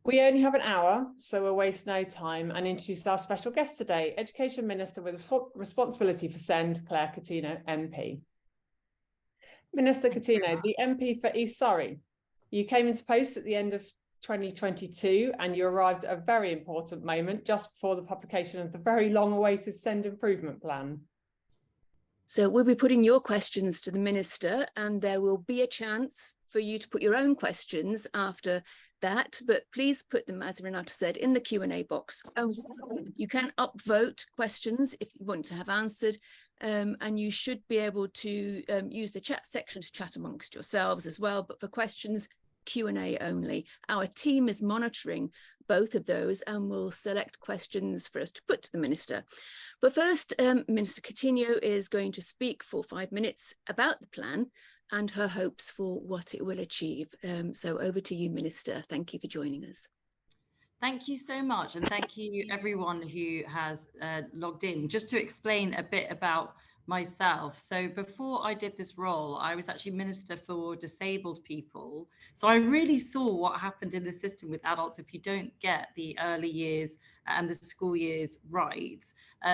We only have an hour, so we'll waste no time and introduce our special guest today, Education Minister with responsibility for SEND, Claire Coutinho, MP. Minister Coutinho, the MP for East Surrey. You came into post at the end of 2022 and you arrived at a very important moment just before the publication of the very long-awaited SEND improvement plan. So we'll be putting your questions to the Minister, and there will be a chance for you to put your own questions after that, but please put them, as Renata said, in the Q&A box. You can upvote questions if you want to have answered, and you should be able to use the chat section to chat amongst yourselves as well, but for questions, Q&A only. Our team is monitoring both of those and will select questions for us to put to the Minister. But first, Minister Coutinho is going to speak for 5 minutes about the plan and her hopes for what it will achieve. So over to you, Minister. Thank you for joining us. Thank you so much, and thank you everyone who has logged in. Just to explain a bit about myself. So before I did this role, I was actually Minister for Disabled People. So I really saw what happened in the system with adults if you don't get the early years and the school years right.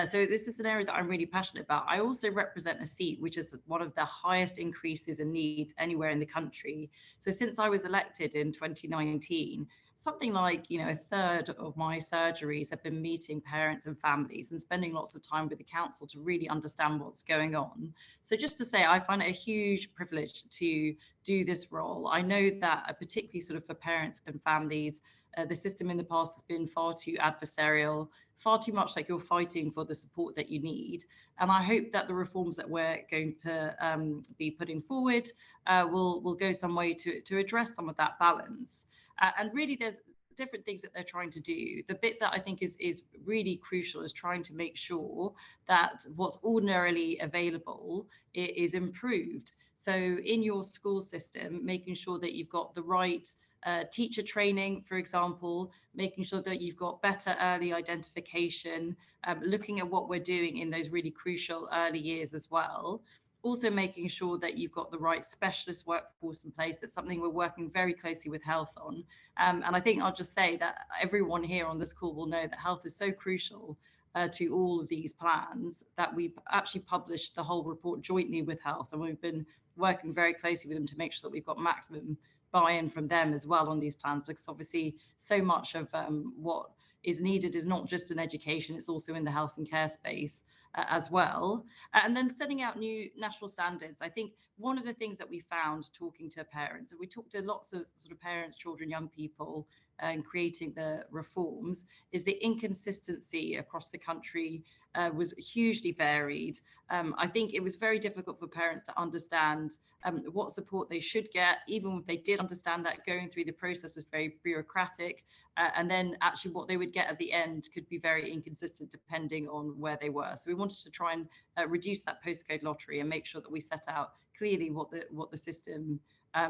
So this is an area that I'm really passionate about. I also represent a seat which is one of the highest increases in needs anywhere in the country. So since I was elected in 2019, something like, a third of my surgeries have been meeting parents and families and spending lots of time with the council to really understand what's going on. So just to say, I find it a huge privilege to do this role. I know that particularly sort of for parents and families, the system in the past has been far too adversarial, far too much like you're fighting for the support that you need. And I hope that the reforms that we're going to be putting forward will go some way to address some of that balance. And really, there's different things that they're trying to do. The bit that I think is really crucial is trying to make sure that what's ordinarily available is improved. So in your school system, making sure that you've got the right teacher training, for example, making sure that you've got better early identification, looking at what we're doing in those really crucial early years as well. Also making sure that you've got the right specialist workforce in place. That's something we're working very closely with health on. And I think I'll just say that everyone here on this call will know that health is so crucial to all of these plans that we've actually published the whole report jointly with health. And we've been working very closely with them to make sure that we've got maximum buy-in from them as well on these plans, because obviously so much of what is needed is not just in education, it's also in the health and care space as well. And then setting out new national standards. I think one of the things that we found talking to parents, and we talked to lots of sort of parents, children, young people, and creating the reforms, is the inconsistency across the country was hugely varied. I think it was very difficult for parents to understand what support they should get. Even if they did understand that, going through the process was very bureaucratic, and then actually what they would get at the end could be very inconsistent depending on where they were. So we wanted to try and reduce that postcode lottery and make sure that we set out clearly what the system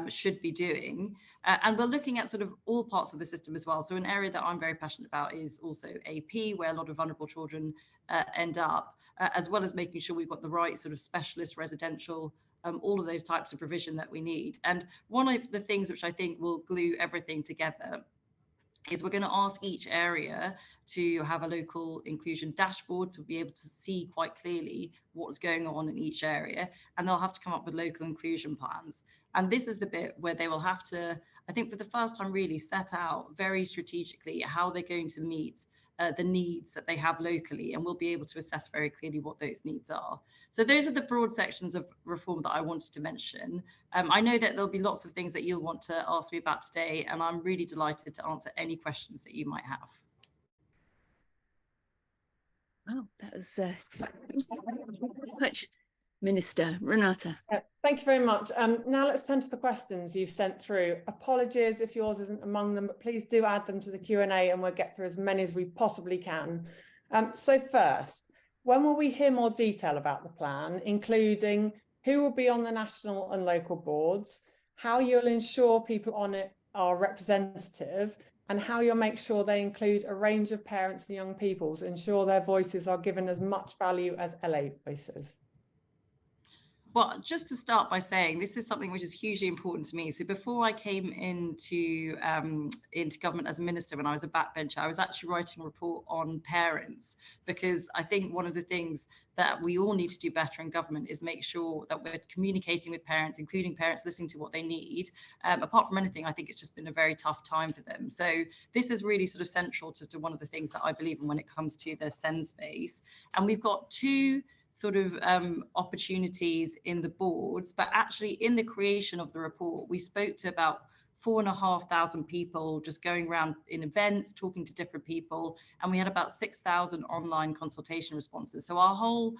should be doing. And we're looking at sort of all parts of the system as well. So an area that I'm very passionate about is also AP, where a lot of vulnerable children end up, as well as making sure we've got the right sort of specialist residential, all of those types of provision that we need. And one of the things which I think will glue everything together is we're going to ask each area to have a local inclusion dashboard to be able to see quite clearly what's going on in each area, and they'll have to come up with local inclusion plans. And this is the bit where they will have to, I think for the first time, really set out very strategically how they're going to meet the needs that they have locally, and we'll be able to assess very clearly what those needs are. So those are the broad sections of reform that I wanted to mention. I know that there'll be lots of things that you'll want to ask me about today, and I'm really delighted to answer any questions that you might have. Oh, that was much. Minister Renata. Thank you very much. Now let's turn to the questions you've sent through. Apologies if yours isn't among them, but please do add them to the Q&A and we'll get through as many as we possibly can. So first, when will we hear more detail about the plan, including who will be on the national and local boards, how you'll ensure people on it are representative, and how you'll make sure they include a range of parents and young people to ensure their voices are given as much value as LA voices? Well, just to start by saying this is something which is hugely important to me. So before I came into government as a minister, when I was a backbencher, I was actually writing a report on parents, because I think one of the things that we all need to do better in government is make sure that we're communicating with parents, including parents listening to what they need. Apart from anything, I think it's just been a very tough time for them. So this is really sort of central to one of the things that I believe in when it comes to the SEND space. And we've got two sort of opportunities in the boards, but actually in the creation of the report, we spoke to about 4,500 people just going around in events, talking to different people, and we had about 6,000 online consultation responses. So our whole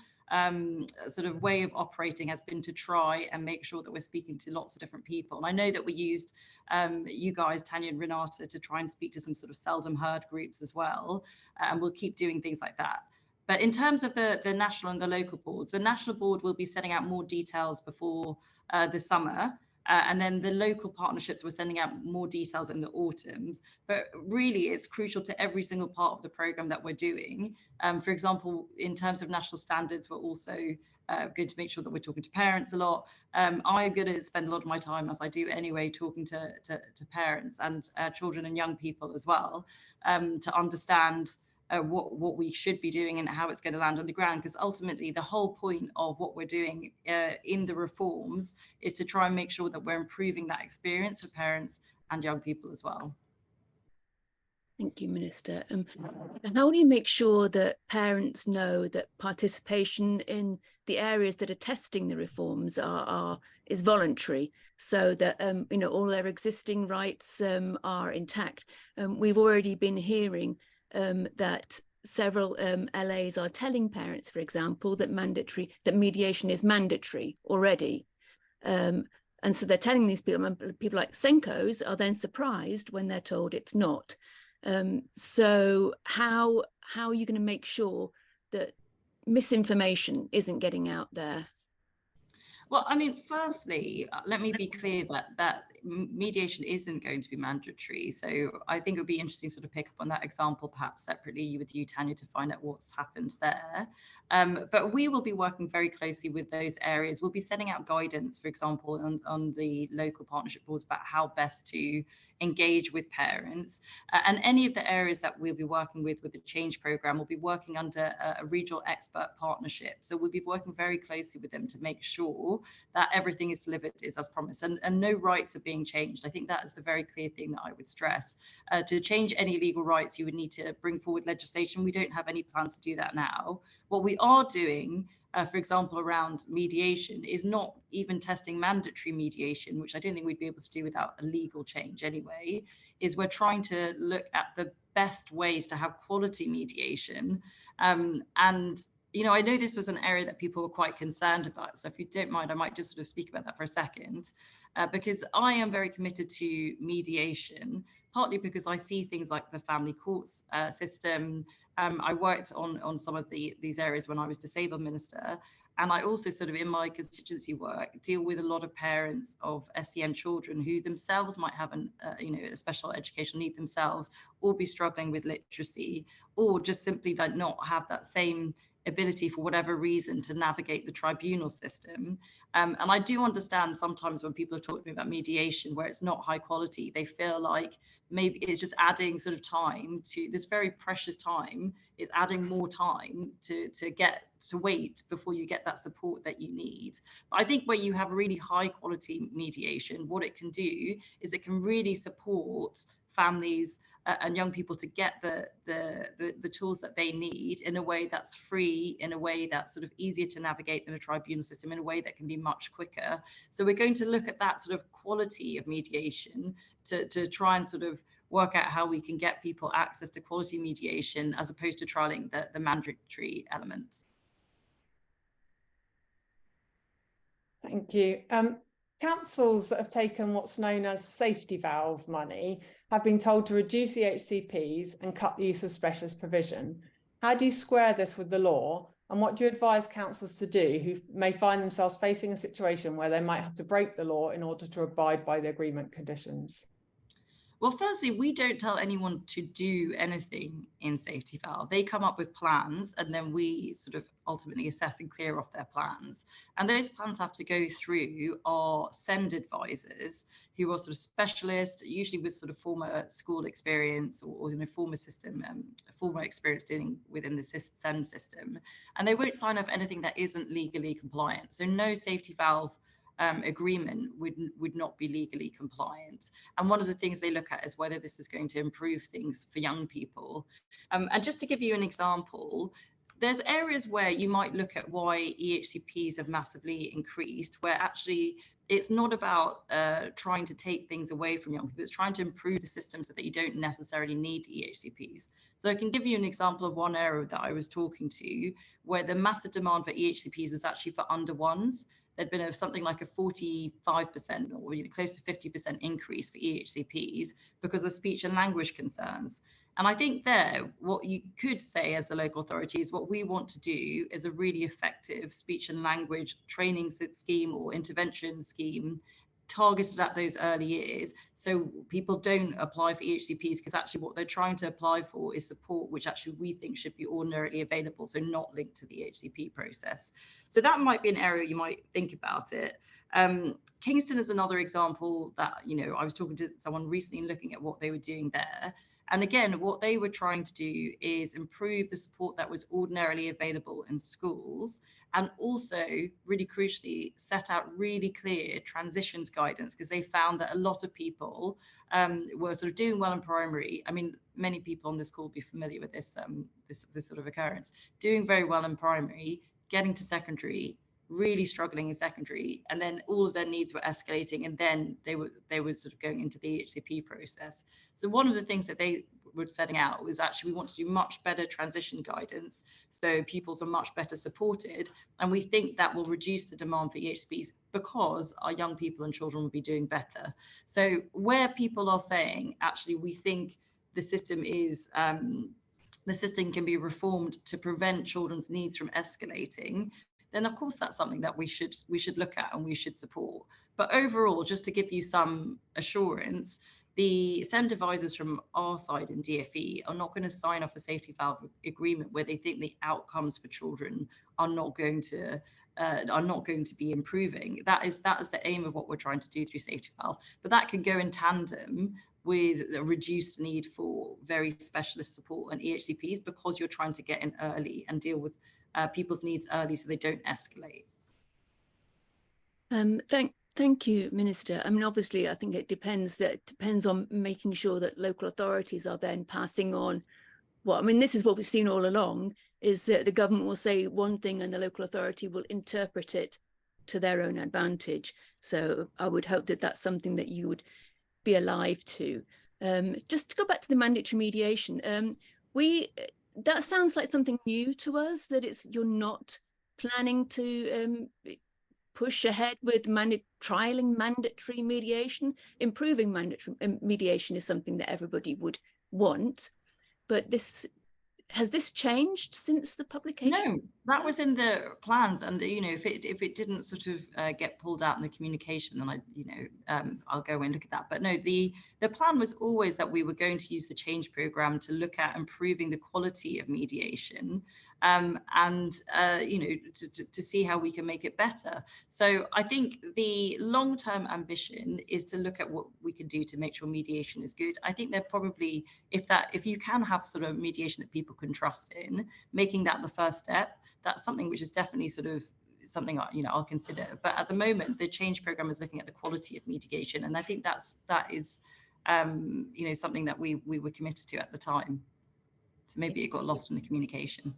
sort of way of operating has been to try and make sure that we're speaking to lots of different people. And I know that we used you guys, Tania and Renata, to try and speak to some sort of seldom heard groups as well, and we'll keep doing things like that. But in terms of the national and the local boards, the national board will be setting out more details before the summer. And then the local partnerships, we're sending out more details in the autumns. But really, it's crucial to every single part of the programme that we're doing. For example, in terms of national standards, we're also going to make sure that we're talking to parents a lot. I'm going to spend a lot of my time, as I do anyway, talking to parents and children and young people as well, to understand what we should be doing and how it's going to land on the ground, because ultimately the whole point of what we're doing in the reforms is to try and make sure that we're improving that experience for parents and young people as well. Thank you, Minister. How do you make sure that parents know that participation in the areas that are testing the reforms is voluntary, so that you know, all their existing rights are intact? We've already been hearing that several LAs are telling parents, for example, that mediation is mandatory already. And so they're telling these people like Senko's are then surprised when they're told it's not. So how are you going to make sure that misinformation isn't getting out there? Well, I mean, firstly, let me be clear that mediation isn't going to be mandatory. So I think it would be interesting to sort of pick up on that example, perhaps separately with you, Tania, to find out what's happened there. But we will be working very closely with those areas. We'll be setting out guidance, for example, on the local partnership boards about how best to engage with parents. And any of the areas that we'll be working with the change programme, we'll be working under a regional expert partnership. So we'll be working very closely with them to make sure that everything is delivered as promised, and no rights are being changed. I think that is the very clear thing that I would stress. To change any legal rights, you would need to bring forward legislation. We don't have any plans to do that now. What we are doing, for example, around mediation, is not even testing mandatory mediation, which I don't think we'd be able to do without a legal change anyway, is we're trying to look at the best ways to have quality mediation. And you know, I know this was an area that people were quite concerned about. So if you don't mind, I might just sort of speak about that for a second, because I am very committed to mediation, partly because I see things like the family courts system. I worked on some of these areas when I was disabled minister. And I also sort of in my constituency work deal with a lot of parents of SEN children who themselves might have a special educational need themselves, or be struggling with literacy, or just simply don't not have that same ability for whatever reason to navigate the tribunal system. And I do understand sometimes when people are talking to me about mediation where it's not high quality, they feel like maybe it's just adding sort of time to this very precious time. It's adding more time to wait before you get that support that you need. But I think where you have really high quality mediation, what it can do is it can really support families and young people to get the tools that they need in a way that's free, in a way that's sort of easier to navigate than a tribunal system, in a way that can be much quicker. So we're going to look at that sort of quality of mediation to try and sort of work out how we can get people access to quality mediation as opposed to trialing the mandatory element. Thank you. Councils that have taken what's known as safety valve money have been told to reduce the HCPs and cut the use of specialist provision. How do you square this with the law? And what do you advise councils to do who may find themselves facing a situation where they might have to break the law in order to abide by the agreement conditions? Well, firstly, we don't tell anyone to do anything in Safety Valve. They come up with plans, and then we sort of ultimately assess and clear off their plans. And those plans have to go through our SEND advisors, who are sort of specialists, usually with sort of former school experience or former system, former experience dealing within the SEND system. And they won't sign off anything that isn't legally compliant. So no Safety Valve agreement would not be legally compliant. And one of the things they look at is whether this is going to improve things for young people. And just to give you an example, there's areas where you might look at why EHCPs have massively increased, where actually it's not about trying to take things away from young people, it's trying to improve the system so that you don't necessarily need EHCPs. So I can give you an example of one area that I was talking to, where the massive demand for EHCPs was actually for under ones. There'd been something like a 45% or close to 50% increase for EHCPs because of speech and language concerns. And I think there, what you could say as the local authority is what we want to do is a really effective speech and language training scheme or intervention scheme targeted at those early years, so people don't apply for EHCPs, because actually what they're trying to apply for is support which actually we think should be ordinarily available, so not linked to the EHCP process. So that might be an area you might think about it. Kingston is another example that, I was talking to someone recently looking at what they were doing there. And again, what they were trying to do is improve the support that was ordinarily available in schools, and also, really crucially, set out really clear transitions guidance, because they found that a lot of people were sort of doing well in primary. I mean, many people on this call will be familiar with this, this sort of occurrence, doing very well in primary, getting to secondary, really struggling in secondary, and then all of their needs were escalating, and then they were sort of going into the EHCP process. So one of the things that they were setting out was actually we want to do much better transition guidance, so pupils are much better supported, and we think that will reduce the demand for EHCPs because our young people and children will be doing better. So where people are saying actually we think the system is the system can be reformed to prevent children's needs from escalating, then of course that's something that we should look at and we should support. But overall, just to give you some assurance, the SEND advisors from our side in DfE are not going to sign off a Safety Valve agreement where they think the outcomes for children are not going to be improving. That is the aim of what we're trying to do through Safety Valve. But that can go in tandem with a reduced need for very specialist support and EHCPs, because you're trying to get in early and deal with people's needs early so they don't escalate. Thank you, Minister. I mean, obviously, I think it depends on making sure that local authorities are then passing on this is what we've seen all along, is that the government will say one thing and the local authority will interpret it to their own advantage. So I would hope that that's something that you would be alive to. Just to go back to the mandatory mediation, that sounds like something new to us, that you're not planning to push ahead with trialing mandatory mediation. Improving mandatory mediation is something that everybody would want, but has this changed since the publication? No, that was in the plans, and if it didn't sort of get pulled out in the communication, then I'll go and look at that. But no, the plan was always that we were going to use the change program to look at improving the quality of mediation, to see how we can make it better. So I think the long-term ambition is to look at what we can do to make sure mediation is good. I think they're probably, if you can have sort of mediation that people can trust in, making that the first step, that's something which is definitely sort of something I'll consider. But at the moment, the change program is looking at the quality of mediation, and I think that is something that we were committed to at the time. So maybe it got lost in the communication.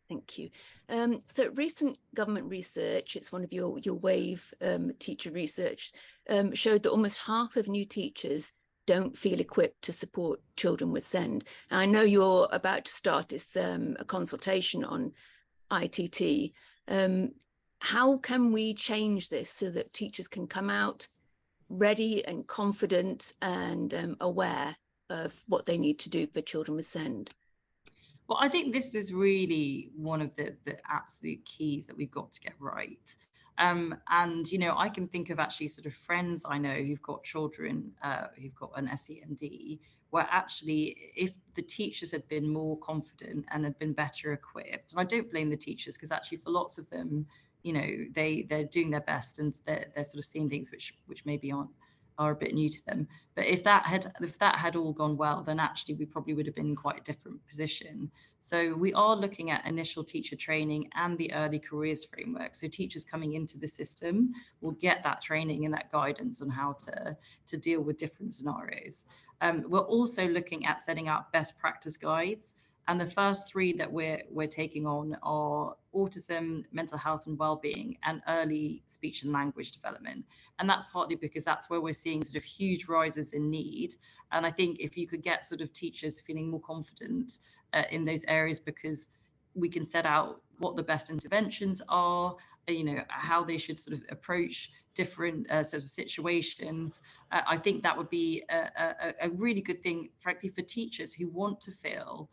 Thank you. So recent government research, it's one of your WAVE teacher research, showed that almost half of new teachers don't feel equipped to support children with SEND. And I know you're about to start this a consultation on ITT. How can we change this so that teachers can come out ready and confident and aware of what they need to do for children with SEND? Well, I think this is really one of the absolute keys that we've got to get right. And, you know, I can think of actually sort of friends I know who've got children who've got an SEND, where actually if the teachers had been more confident and had been better equipped, and I don't blame the teachers, because actually for lots of them, you know, they're doing their best and they're sort of seeing things which maybe are a bit new to them. But if that had all gone well, then actually we probably would have been in quite a different position. So we are looking at initial teacher training and the early careers framework. So teachers coming into the system will get that training and that guidance on how to deal with different scenarios. We're also looking at setting up best practice guides. And the first three that we're taking on are autism, mental health and well-being, and early speech and language development. And that's partly because that's where we're seeing sort of huge rises in need. And I think if you could get sort of teachers feeling more confident in those areas, because we can set out what the best interventions are, you know, how they should sort of approach different sort of situations. I think that would be a really good thing, frankly, for teachers who want to feel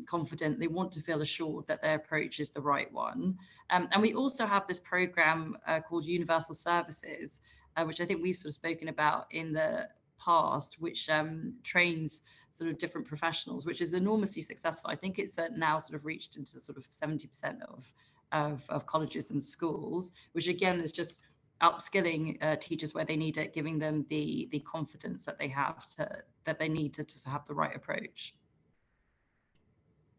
confident. They want to feel assured that their approach is the right one. And we also have this program called Universal Services, which I think we've sort of spoken about in the past, which trains sort of different professionals, which is enormously successful. I think it's now sort of reached into sort of 70% of colleges and schools, which again is just upskilling teachers where they need it, giving them the confidence that they have that they need to have the right approach.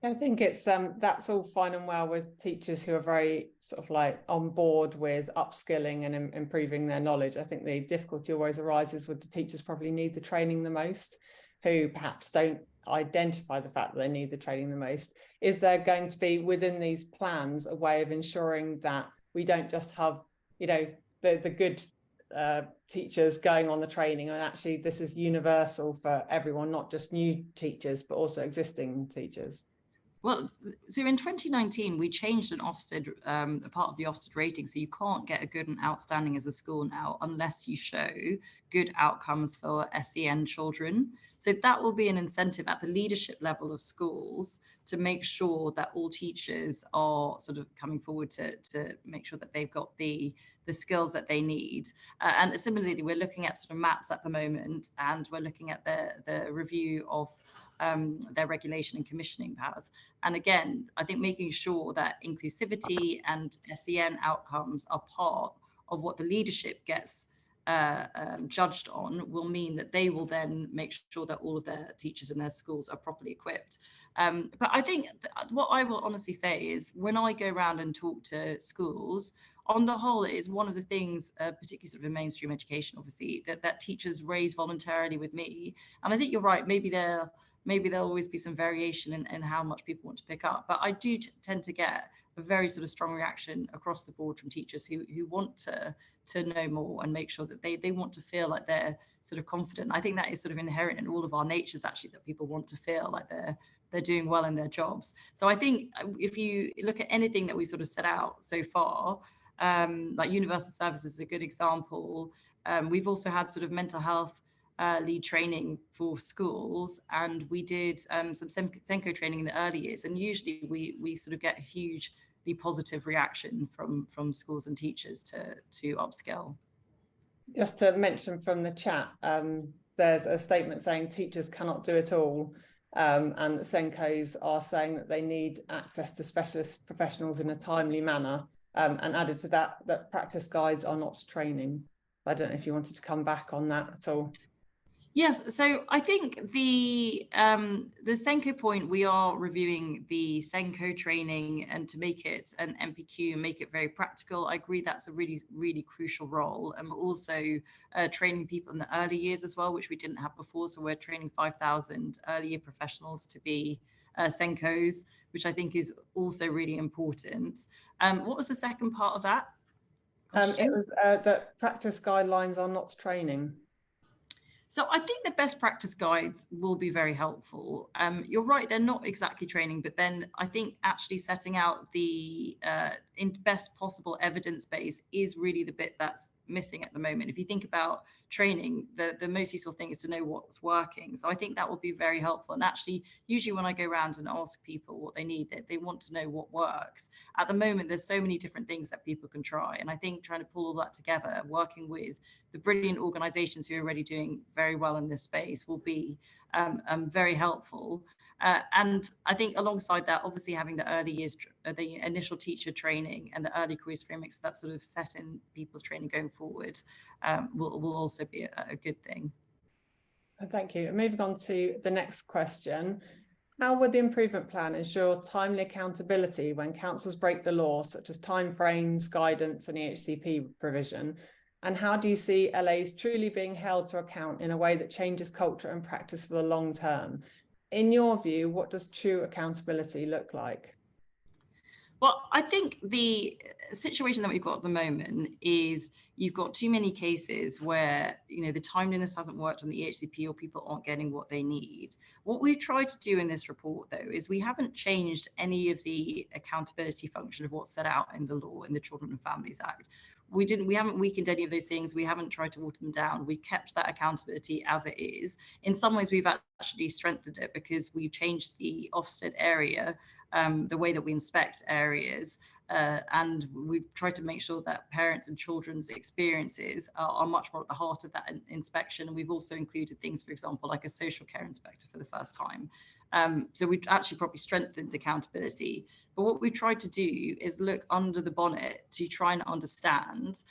I think it's that's all fine and well with teachers who are very sort of like on board with upskilling and improving their knowledge. I think the difficulty always arises with the teachers probably need the training the most, who perhaps don't identify the fact that they need the training the most. Is there going to be within these plans a way of ensuring that we don't just have, you know, the good teachers going on the training, and actually this is universal for everyone, not just new teachers but also existing teachers? Well, so in 2019, we changed an Ofsted, a part of the Ofsted rating. So you can't get a good and outstanding as a school now unless you show good outcomes for SEN children. So that will be an incentive at the leadership level of schools to make sure that all teachers are sort of coming forward to make sure that they've got the skills that they need. And similarly, we're looking at sort of MATs at the moment, and we're looking at the review of their regulation and commissioning powers. And again, I think making sure that inclusivity and SEN outcomes are part of what the leadership gets judged on will mean that they will then make sure that all of their teachers in their schools are properly equipped. But I think what I will honestly say is when I go around and talk to schools, on the whole, it is one of the things, particularly sort of in mainstream education, obviously, that teachers raise voluntarily with me. And I think you're right, maybe there'll always be some variation in how much people want to pick up. But I do tend to get a very sort of strong reaction across the board from teachers who want to know more and make sure that they want to feel like they're sort of confident. I think that is sort of inherent in all of our natures, actually, that people want to feel like they're doing well in their jobs. So I think if you look at anything that we sort of set out so far, like universal services is a good example. We've also had sort of mental health lead training for schools, and we did some SENCO training in the early years, and usually we sort of get a hugely positive reaction from schools and teachers to upskill. Just to mention from the chat, there's a statement saying teachers cannot do it all, and that SENCOs are saying that they need access to specialist professionals in a timely manner, and added to that practice guides are not training. I don't know if you wanted to come back on that at all. Yes, so I think the SENCO point, we are reviewing the SENCO training and to make it an MPQ, make it very practical. I agree that's a really, really crucial role. And we're also training people in the early years as well, which we didn't have before. So we're training 5,000 early year professionals to be SENCOs, which I think is also really important. What was the second part of that question? It was that practice guidelines are not training. So I think the best practice guides will be very helpful. You're right, they're not exactly training, but then I think actually setting out the in best possible evidence base is really the bit that's missing at the moment. If you think about training, the most useful thing is to know what's working. So I think that will be very helpful. And actually, usually when I go around and ask people what they need, they want to know what works. At the moment, there's so many different things that people can try. And I think trying to pull all that together, working with the brilliant organizations who are already doing very well in this space will be very helpful. And I think alongside that, obviously having the early years, the initial teacher training and the early careers frameworks that sort of set in people's training going forward will also be a good thing. Thank you. Moving on to the next question. How would the improvement plan ensure timely accountability when councils break the law, such as timeframes, guidance and EHCP provision? And how do you see LAs truly being held to account in a way that changes culture and practice for the long term? In your view, what does true accountability look like? Well, I think the situation that we've got at the moment is you've got too many cases where, you know, the timeliness hasn't worked on the EHCP or people aren't getting what they need. What we've tried to do in this report, though, is we haven't changed any of the accountability function of what's set out in the law, in the Children and Families Act. We haven't weakened any of those things. We haven't tried to water them down. We've kept that accountability as it is. In some ways, we've actually strengthened it because we've changed the Ofsted area, the way that we inspect areas, and we've tried to make sure that parents and children's experiences are much more at the heart of that inspection. We've also included things, for example, like a social care inspector for the first time. So we've actually probably strengthened accountability. But what we've tried to do is look under the bonnet to try and understand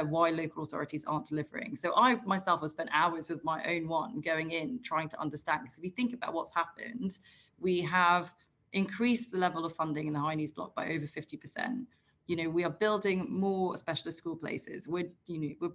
why local authorities aren't delivering. So I myself have spent hours with my own one going in, trying to understand. Because if you think about what's happened, we have increased the level of funding in the high needs block by over 50%. You know, we are building more specialist school places. We're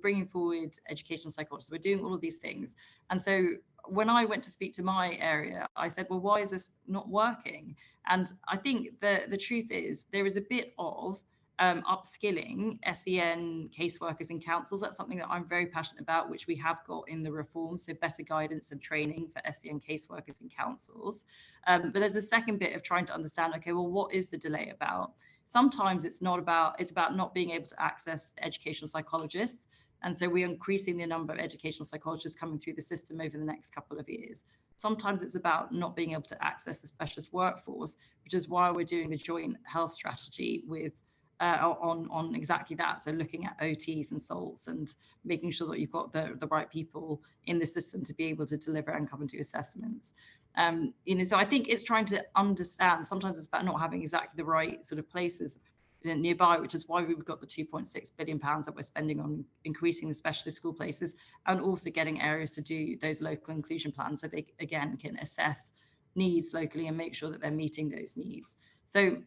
bringing forward educational psychologists. We're doing all of these things. And so when I went to speak to my area, I said, well, why is this not working? And I think the truth is there is a bit of upskilling SEN caseworkers and councils. That's something that I'm very passionate about, which we have got in the reform. So better guidance and training for SEN caseworkers and councils. But there's a second bit of trying to understand, okay, well, what is the delay about? Sometimes it's about not being able to access educational psychologists. And so we're increasing the number of educational psychologists coming through the system over the next couple of years. Sometimes it's about not being able to access the specialist workforce, which is why we're doing the joint health strategy with on exactly that. So looking at OTs and SALTs and making sure that you've got the right people in the system to be able to deliver and come and do assessments. So I think it's trying to understand. Sometimes it's about not having exactly the right sort of places nearby, which is why we've got the £2.6 billion that we're spending on increasing the specialist school places and also getting areas to do those local inclusion plans so they again can assess needs locally and make sure that they're meeting those needs. So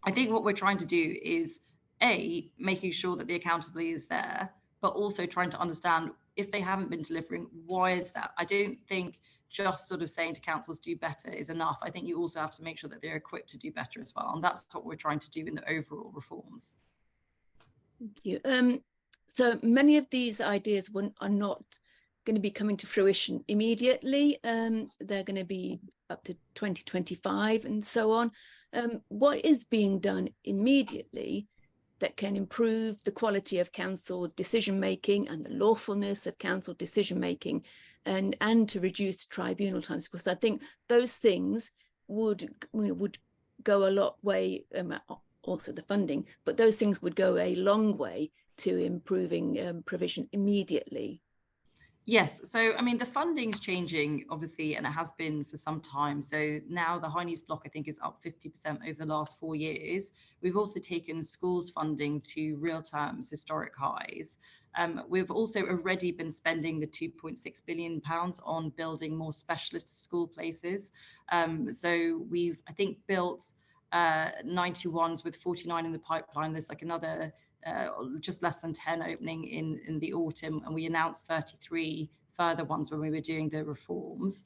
I think what we're trying to do is making sure that the accountability is there, but also trying to understand if they haven't been delivering, why is that? I don't think just sort of saying to councils do better is enough. I think you also have to make sure that they're equipped to do better as well. And that's what we're trying to do in the overall reforms. Thank you. So many of these ideas are not going to be coming to fruition immediately. They're going to be up to 2025 and so on. What is being done immediately that can improve the quality of council decision making and the lawfulness of council decision making, and to reduce tribunal times? Because I think those things would go a lot way, also the funding, but those things would go a long way to improving provision immediately. Yes, so I mean the funding's changing obviously, and it has been for some time. So now the high needs block I think is up 50% over the last 4 years. We've also taken schools funding to real terms historic highs. We've also already been spending the £2.6 billion on building more specialist school places. So we've I think built 91s with 49 in the pipeline. There's like another just less than 10 opening in the autumn, and we announced 33 further ones when we were doing the reforms.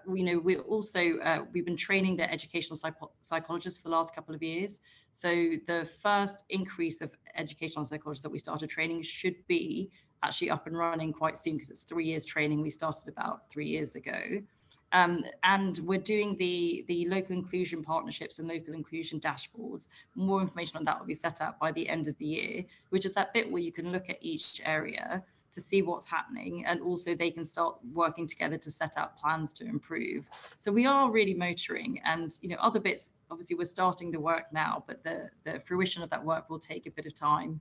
We also we've been training the educational psychologists for the last couple of years. So the first increase of educational psychologists that we started training should be actually up and running quite soon, because it's 3 years training. We started about 3 years ago. And we're doing the local inclusion partnerships and local inclusion dashboards. More information on that will be set out by the end of the year, which is that bit where you can look at each area to see what's happening, and also they can start working together to set out plans to improve. So we are really motoring, and other bits, obviously we're starting the work now, but the fruition of that work will take a bit of time.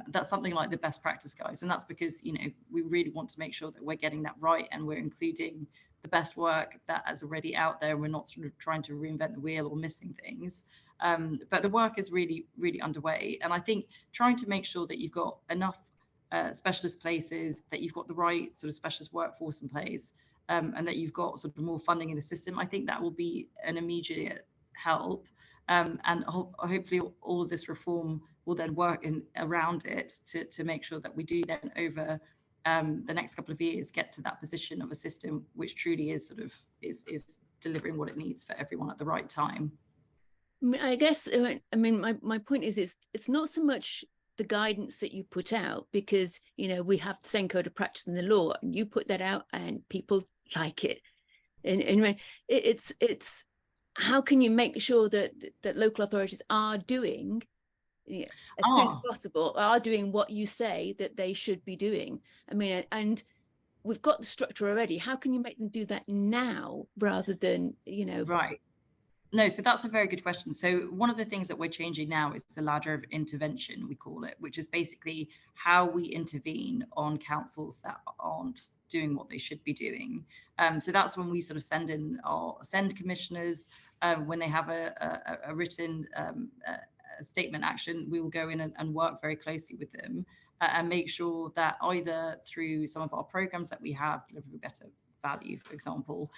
That's something like the best practice guides, and that's because we really want to make sure that we're getting that right and we're including the best work that is already out there, and we're not sort of trying to reinvent the wheel or missing things. But the work is really, really underway. And I think trying to make sure that you've got enough specialist places, that you've got the right sort of specialist workforce in place, and that you've got sort of more funding in the system, I think that will be an immediate help. And hopefully all of this reform will then work around it to make sure that we do then over the next couple of years get to that position of a system which truly is is delivering what it needs for everyone at the right time. I guess my point is it's not so much the guidance that you put out, because we have the same code of practice in the law, and you put that out and people like it, and it's how can you make sure that local authorities are doing as soon as possible, are doing what you say that they should be doing? And we've got the structure already. How can you make them do that now rather than Right. No, so that's a very good question. So one of the things that we're changing now is the ladder of intervention, we call it, which is basically how we intervene on councils that aren't doing what they should be doing. So that's when we sort of send commissioners when they have a written statement action. We will go in and work very closely with them and make sure that either through some of our programs that we have, delivering better value, for example,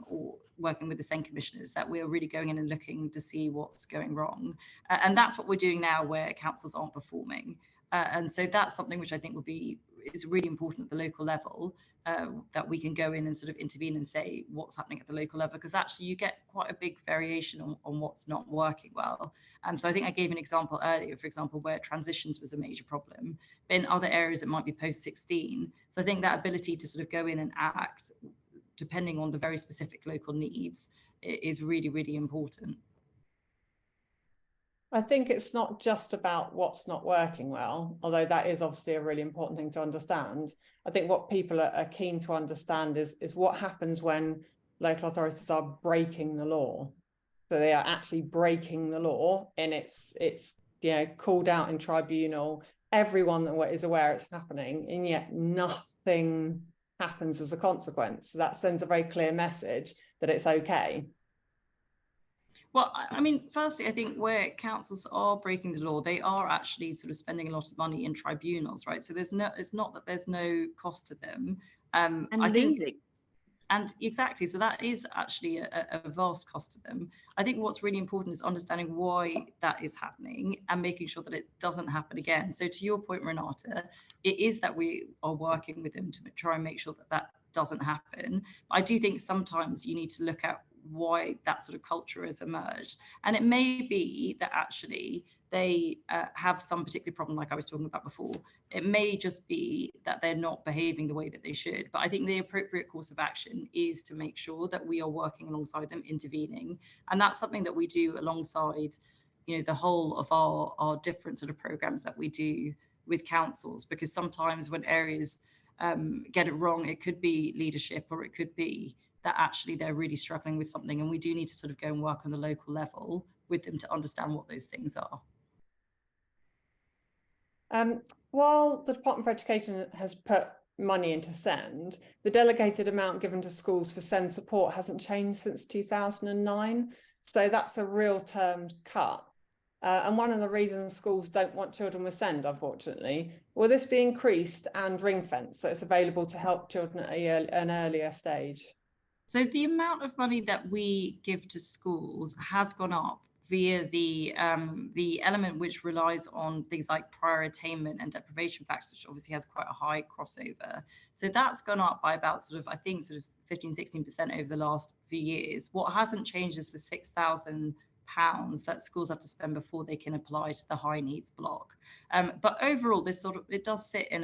or working with the same commissioners, that we're really going in and looking to see what's going wrong. And that's what we're doing now where councils aren't performing. And so that's something which I think is really important at the local level, that we can go in and sort of intervene and say what's happening at the local level, because actually you get quite a big variation on what's not working well. So I think I gave an example earlier, for example, where transitions was a major problem, but in other areas it might be post-16. So I think that ability to sort of go in and act depending on the very specific local needs is really, really important. I think it's not just about what's not working well, although that is obviously a really important thing to understand. I think what people are keen to understand is what happens when local authorities are breaking the law. So they are actually breaking the law, and it's called out in tribunal. Everyone is aware it's happening, and yet nothing happens as a consequence. So that sends a very clear message that it's okay. Well, I mean, firstly, I think where councils are breaking the law, they are actually sort of spending a lot of money in tribunals, right? So it's not that there's no cost to them. And losing. And exactly, so that is actually a vast cost to them. I think what's really important is understanding why that is happening and making sure that it doesn't happen again. So to your point, Renata, it is that we are working with them to try and make sure that that doesn't happen. I do think sometimes you need to look at why that sort of culture has emerged, and it may be that actually they have some particular problem, like I was talking about before. It may just be that they're not behaving the way that they should, but I think the appropriate course of action is to make sure that we are working alongside them, intervening, and that's something that we do alongside the whole of our different sort of programs that we do with councils, because sometimes when areas get it wrong, it could be leadership, or it could be that actually they're really struggling with something, and we do need to sort of go and work on the local level with them to understand what those things are. While the Department for Education has put money into SEND, the delegated amount given to schools for SEND support hasn't changed since 2009. So that's a real terms cut. And one of the reasons schools don't want children with SEND, unfortunately, will this be increased and ring-fenced so it's available to help children at an earlier stage? So the amount of money that we give to schools has gone up via the element which relies on things like prior attainment and deprivation factors, which obviously has quite a high crossover. So that's gone up by about I think 15-16% over the last few years. What hasn't changed is the £6,000 that schools have to spend before they can apply to the high needs block. But overall, this it does sit in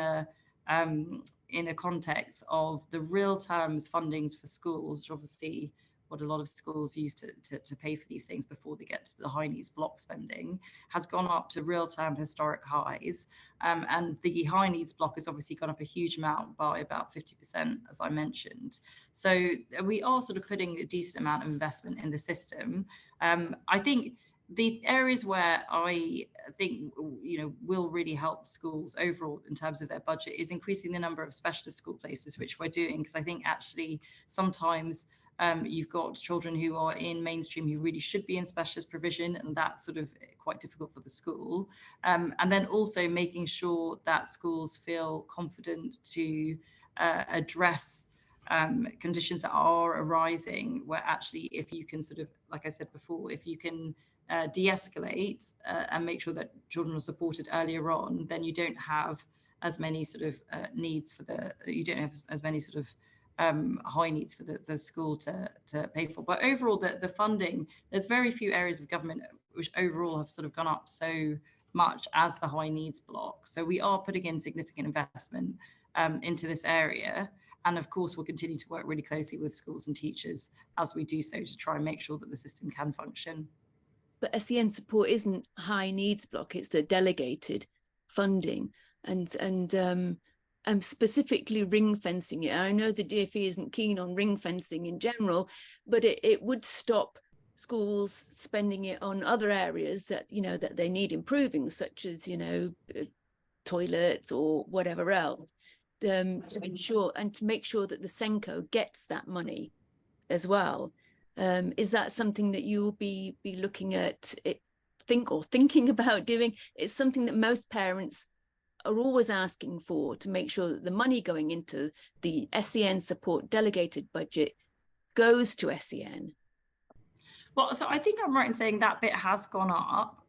in a context of the real terms fundings for schools, which obviously what a lot of schools use to pay for these things before they get to the high needs block spending, has gone up to real term historic highs. And the high needs block has obviously gone up a huge amount by about 50%, as I mentioned. So we are sort of putting a decent amount of investment in the system. I think the areas where I think, you know, will really help schools overall in terms of their budget is increasing the number of specialist school places, which we're doing, because I think actually sometimes you've got children who are in mainstream who really should be in specialist provision, and that's sort of quite difficult for the school. And then also making sure that schools feel confident to address conditions that are arising, where actually if you can sort of, like I said before, if you can de-escalate and make sure that children are supported earlier on, then you don't have as many sort of needs for you don't have as many sort of high needs for the school to pay for. But overall, the funding, there's very few areas of government which overall have sort of gone up so much as the high needs block. So we are putting in significant investment into this area. And of course, we'll continue to work really closely with schools and teachers as we do so to try and make sure that the system can function. But SEN support isn't high needs block, it's the delegated funding. And specifically ring fencing it. I know the DfE isn't keen on ring fencing in general, but it would stop schools spending it on other areas that, you know, that they need improving, such as, you know, toilets or whatever else, to ensure and to make sure that the SENCO gets that money as well. Is that something that you will be looking at, thinking about doing? It's something that most parents are always asking for, to make sure that the money going into the SEN support delegated budget goes to SEN. Well, so I think I'm right in saying that bit has gone up,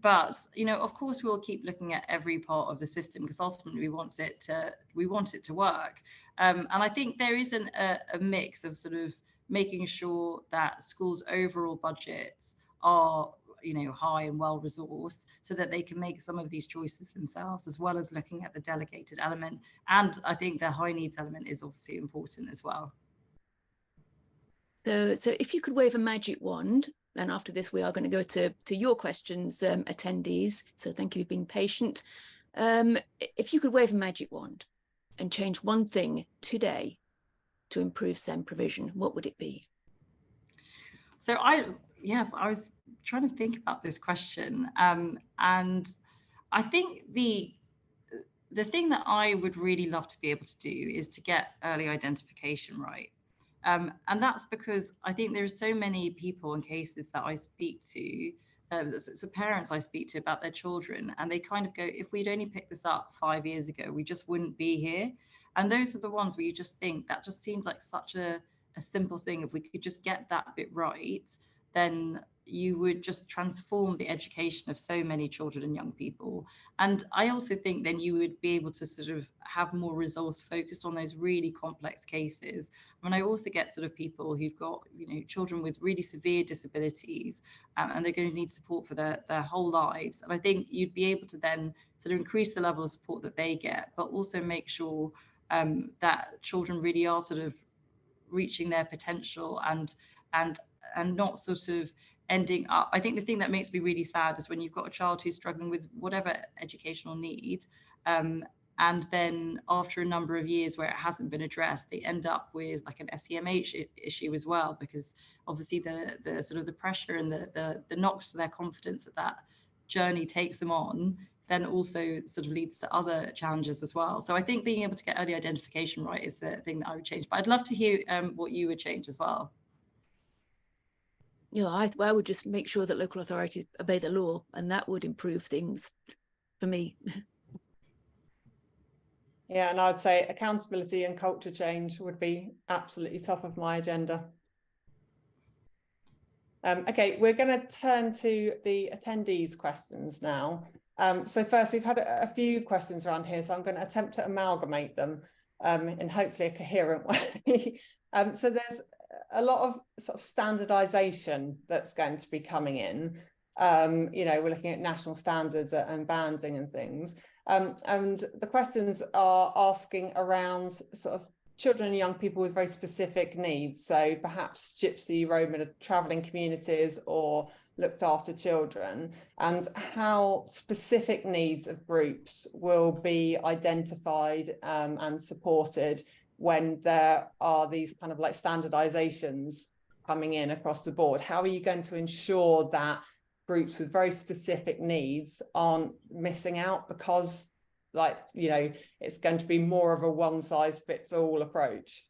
but you know, of course, we'll keep looking at every part of the system, because ultimately we want it to work. And I think there is a mix of sort of making sure that schools' overall budgets are, you know, high and well resourced, so that they can make some of these choices themselves, as well as looking at the delegated element. And I think the high needs element is obviously important as well. So if you could wave a magic wand, and after this we are going to go to your questions, attendees, so thank you for being patient. If you could wave a magic wand and change one thing today to improve SEN provision, what would it be? So I was trying to think about this question, and I think the thing that I would really love to be able to do is to get early identification right. And that's because I think there are so many people and cases that I speak to, so parents I speak to about their children, and they kind of go, if we'd only picked this up 5 years ago, we just wouldn't be here. And those are the ones where you just think that just seems like such a simple thing. If we could just get that bit right, then you would just transform the education of so many children and young people. And I also think then you would be able to sort of have more resource focused on those really complex cases. I mean, I also get sort of people who've got, you know, children with really severe disabilities, and they're going to need support for their whole lives. And I think you'd be able to then sort of increase the level of support that they get, but also make sure that children really are sort of reaching their potential and not sort of ending up. I think the thing that makes me really sad is when you've got a child who's struggling with whatever educational need, and then after a number of years where it hasn't been addressed, they end up with like an SEMH issue as well, because obviously the sort of the pressure and the knocks to their confidence that journey takes them on then also sort of leads to other challenges as well. So I think being able to get early identification right is the thing that I would change. But I'd love to hear what you would change as well. You know, I would just make sure that local authorities obey the law, and that would improve things for me. Yeah, and I'd say accountability and culture change would be absolutely top of my agenda. Okay, we're going to turn to the attendees' questions now. So first, we've had a few questions around here, so I'm going to attempt to amalgamate them in hopefully a coherent way. So there's a lot of sort of standardization that's going to be coming in. You know, we're looking at national standards and banding and things. And the questions are asking around sort of children and young people with very specific needs. So perhaps Gypsy, Roma, travelling communities, or looked after children, and how specific needs of groups will be identified and supported when there are these kind of like standardizations coming in across the board. How are you going to ensure that groups with very specific needs aren't missing out because, like, you know, it's going to be more of a one-size-fits-all approach?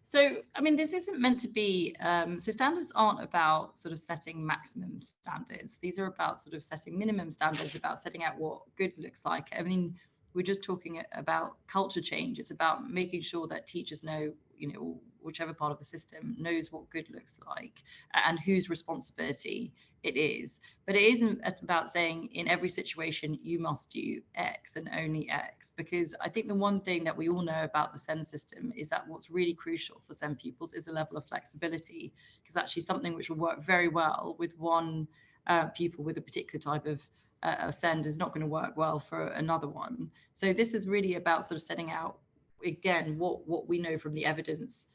So, I mean, this isn't meant to be, so standards aren't about sort of setting maximum standards. These are about sort of setting minimum standards, about setting out what good looks like. I mean, we're just talking about culture change. It's about making sure that teachers know, you know, whichever part of the system knows what good looks like and whose responsibility it is. But it isn't about saying in every situation you must do X and only X, because I think the one thing that we all know about the SEND system is that what's really crucial for SEND pupils is a level of flexibility, because actually something which will work very well with one pupil with a particular type of SEND is not going to work well for another one. So this is really about sort of setting out, again, what we know from the evidence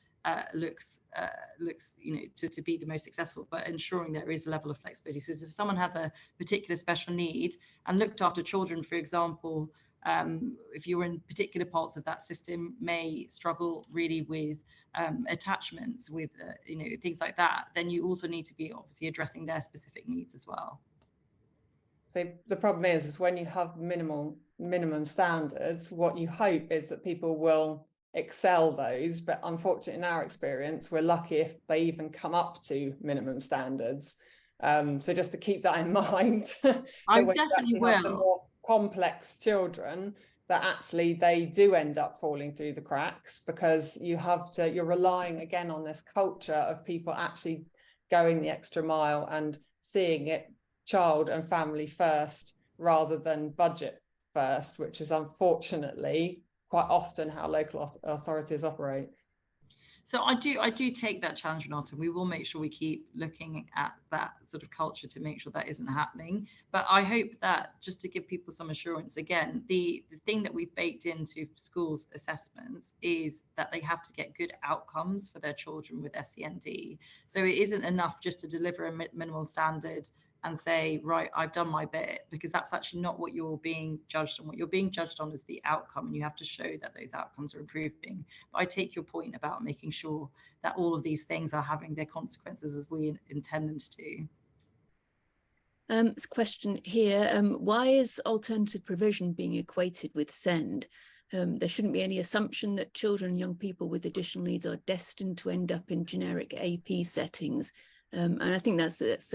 looks you know, to be the most successful, but ensuring there is a level of flexibility. So if someone has a particular special need and looked after children, for example, if you're in particular parts of that system may struggle really with attachments, with you know, things like that, then you also need to be obviously addressing their specific needs as well. So the problem is when you have minimum standards, what you hope is that people will excel those, but unfortunately in our experience we're lucky if they even come up to minimum standards. So just to keep that in mind, I definitely will. have the more complex children, that actually they do end up falling through the cracks, because you're relying again on this culture of people actually going the extra mile and seeing it child and family first rather than budget first, which is unfortunately quite often how local authorities operate. So I do take that challenge, Renata. We will make sure we keep looking at that sort of culture to make sure that isn't happening. But I hope that, just to give people some assurance, again, the thing that we've baked into schools' assessments is that they have to get good outcomes for their children with SEND. So it isn't enough just to deliver a minimal standard and say, right, I've done my bit, because that's actually not what you're being judged on. What you're being judged on is the outcome, and you have to show that those outcomes are improving. But I take your point about making sure that all of these things are having their consequences as we intend them to. There's a question here. Why is alternative provision being equated with SEND? There shouldn't be any assumption that children and young people with additional needs are destined to end up in generic AP settings. And I think it's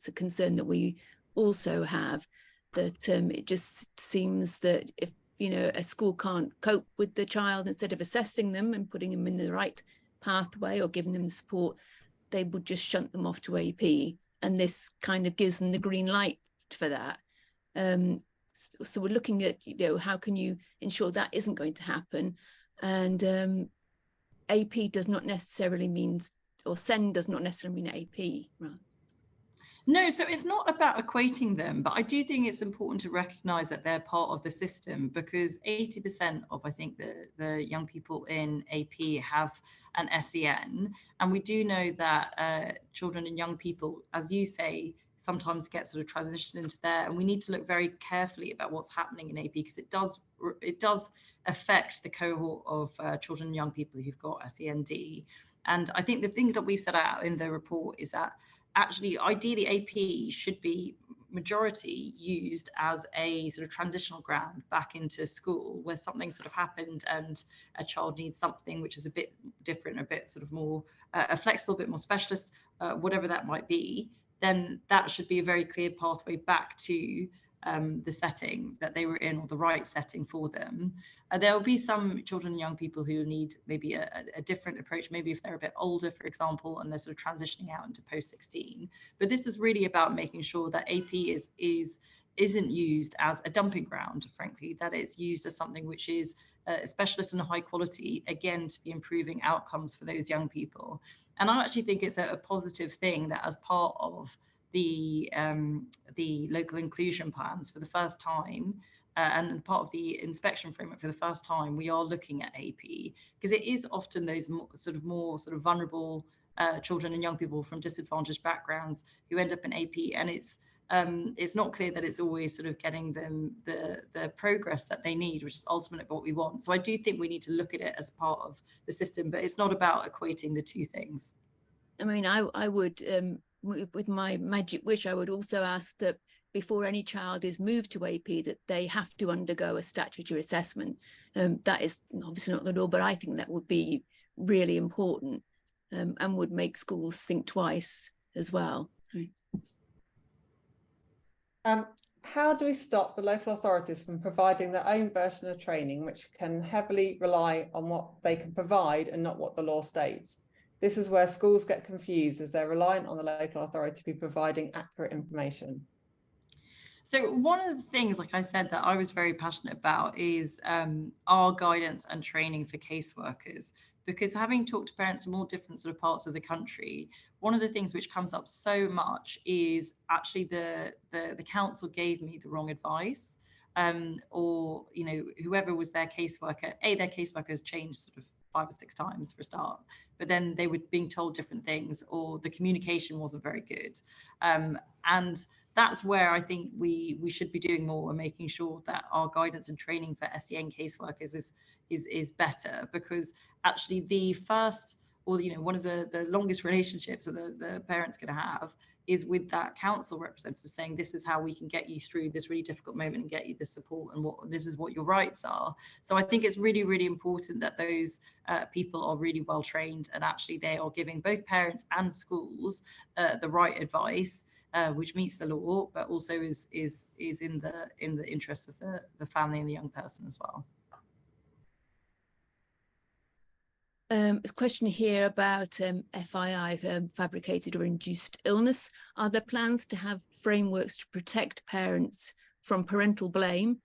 a concern that we also have, that it just seems that if, you know, a school can't cope with the child, instead of assessing them and putting them in the right pathway or giving them the support, they would just shunt them off to AP. And this kind of gives them the green light for that. So we're looking at, you know, how can you ensure that isn't going to happen? And AP does not necessarily mean, or SEND does not necessarily mean AP, right? No, so it's not about equating them, but I do think it's important to recognise that they're part of the system, because 80% of, I think, the young people in AP have an SEN, and we do know that children and young people, as you say, sometimes get sort of transitioned into there, and we need to look very carefully about what's happening in AP, because it does affect the cohort of children and young people who've got SEND. And I think the things that we've set out in the report is that actually, ideally, AP should be majority used as a sort of transitional ground back into school, where something sort of happened and a child needs something which is a bit different, a bit sort of more a flexible, bit more specialist, whatever that might be. Then that should be a very clear pathway back to the setting that they were in, or the right setting for them. There will be some children and young people who need maybe a different approach, maybe if they're a bit older, for example, and they're sort of transitioning out into post-16. But this is really about making sure that AP isn't used as a dumping ground, frankly, that it's used as something which is specialist and high quality, again, to be improving outcomes for those young people. And I actually think it's a positive thing that as part of the local inclusion plans, for the first time, and part of the inspection framework for the first time, we are looking at AP, because it is often those more vulnerable children and young people from disadvantaged backgrounds who end up in AP, and it's not clear that it's always sort of getting them the progress that they need, which is ultimately what we want. So I do think we need to look at it as part of the system, but it's not about equating the two things. I mean, I would, with my magic wish, I would also ask that before any child is moved to AP, that they have to undergo a statutory assessment. That is obviously not the law, but I think that would be really important, and would make schools think twice as well. How do we stop the local authorities from providing their own version of training, which can heavily rely on what they can provide and not what the law states? This is where schools get confused, as they're reliant on the local authority to be providing accurate information. So one of the things, like I said, that I was very passionate about is our guidance and training for caseworkers, because having talked to parents from all different sort of parts of the country, one of the things which comes up so much is actually the council gave me the wrong advice, or, you know, whoever was their caseworker, their caseworker has changed sort of 5 or 6 times for a start, but then they were being told different things, or the communication wasn't very good. And that's where I think we should be doing more and making sure that our guidance and training for SEN caseworkers is better, because actually the first, or, you know, one of the longest relationships that the parent's going to have is with that council representative, saying this is how we can get you through this really difficult moment and get you the support, and this is what your rights are. So I think it's really, really important that those people are really well trained, and actually they are giving both parents and schools the right advice, which meets the law, but also is in the interest of the family and the young person as well. A question here about FII, fabricated or induced illness. Are there plans to have frameworks to protect parents from parental blame